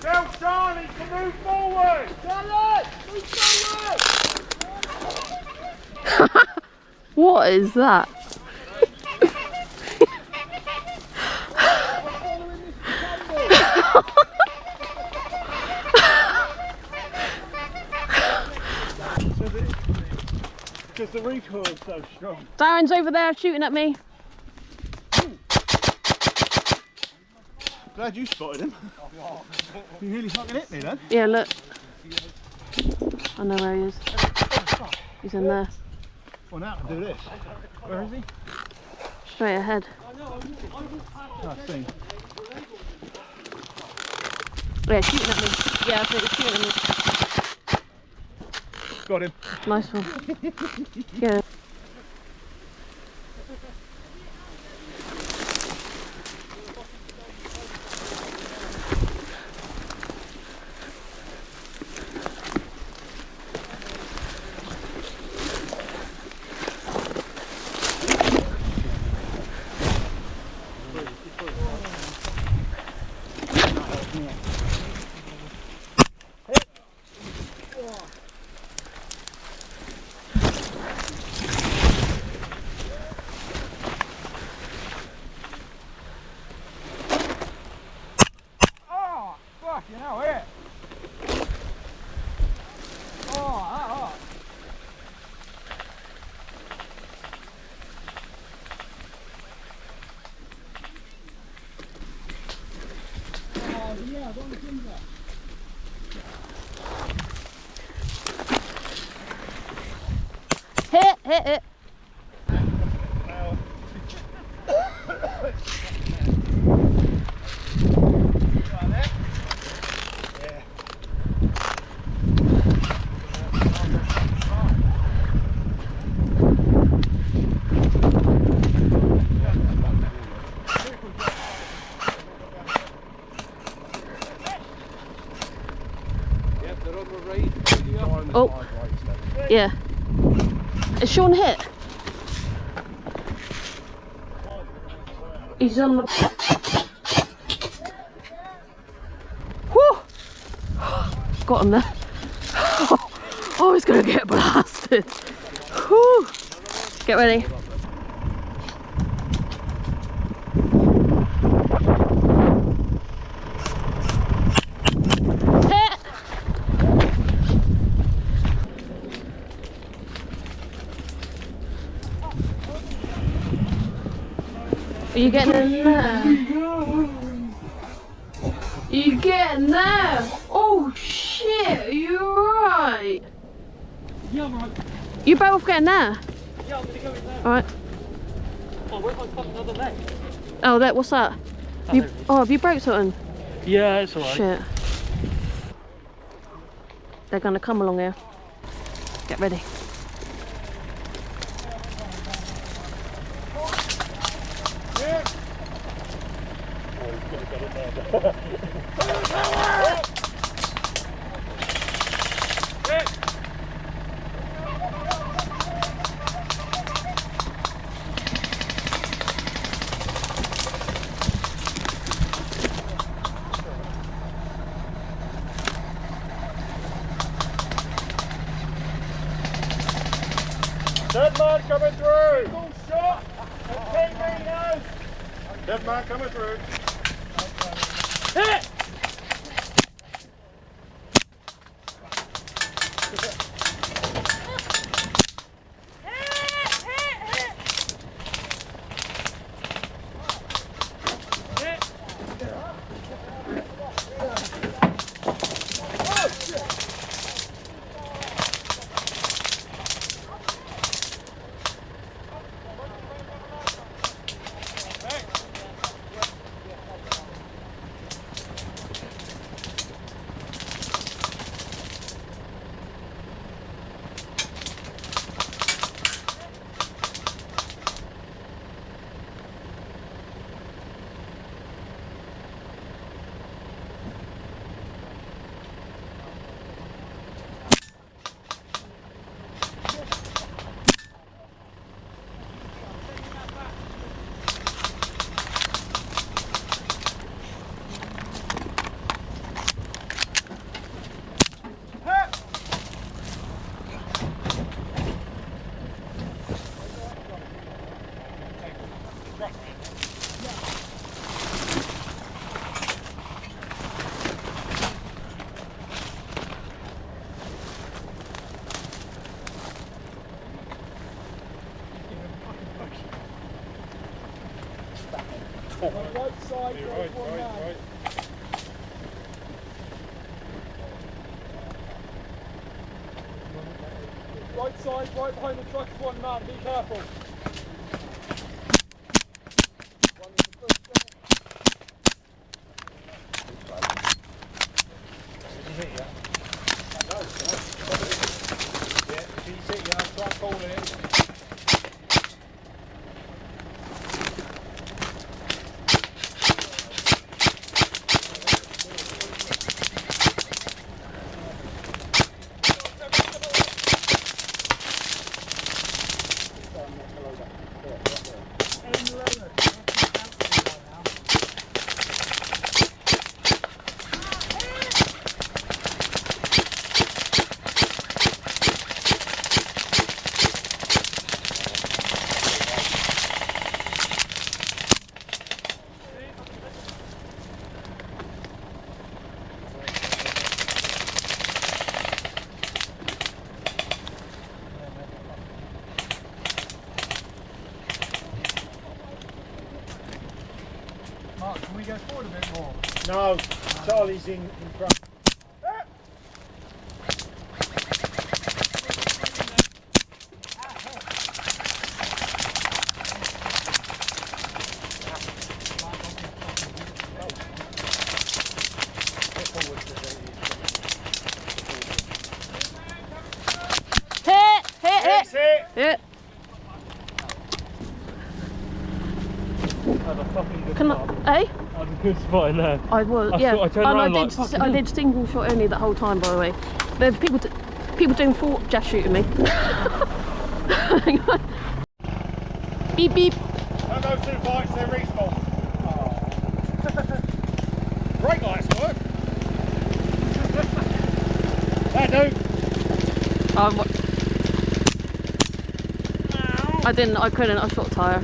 Tell Charlie to move forward! Charlie! Move forward! What is that? Because the recoil is so strong. Darren's over there shooting at me. Glad you spotted him. You nearly fucking hit me then. Yeah, look. I know where he is. He's in there. Well, now I can do this. Where is he? Straight ahead. Oh, I see. Yeah, shooting at me. Yeah, I think he's shooting at me. Got him. Nice one. Yeah. You know it. Oh. Yeah, don't think that. Hit it. Oh, yeah. Is Sean hit? He's on the... Whew! Got him there. Oh, he's gonna get blasted. Whew! Get ready. Are you getting in there? You getting there? Oh shit, are you right? Yeah, I'm right. You both getting there? Yeah, I'm gonna go in there. Alright. Oh, where's my fucking other leg? Oh, what's that? Have you broke something? Yeah, it's alright. Shit. They're gonna come along here. Get ready. Dead man coming through! Full shot! 10 metres! Dead man coming through! Hit! Right side, there's one man. Right side, right behind the truck is one man, be careful. Mark, can we go forward a bit more? No, Charlie's in front. Hit! Have a fucking good Can spot. I? Eh? Have a good spot in there. I was, I yeah. thought I turned around and I did single shot only that whole time, by the way. There's people doing four just shooting me. Hang on. Beep beep. Don't go too far, it's their respawn. Brake lights work. They do. I couldn't, I shot a tyre.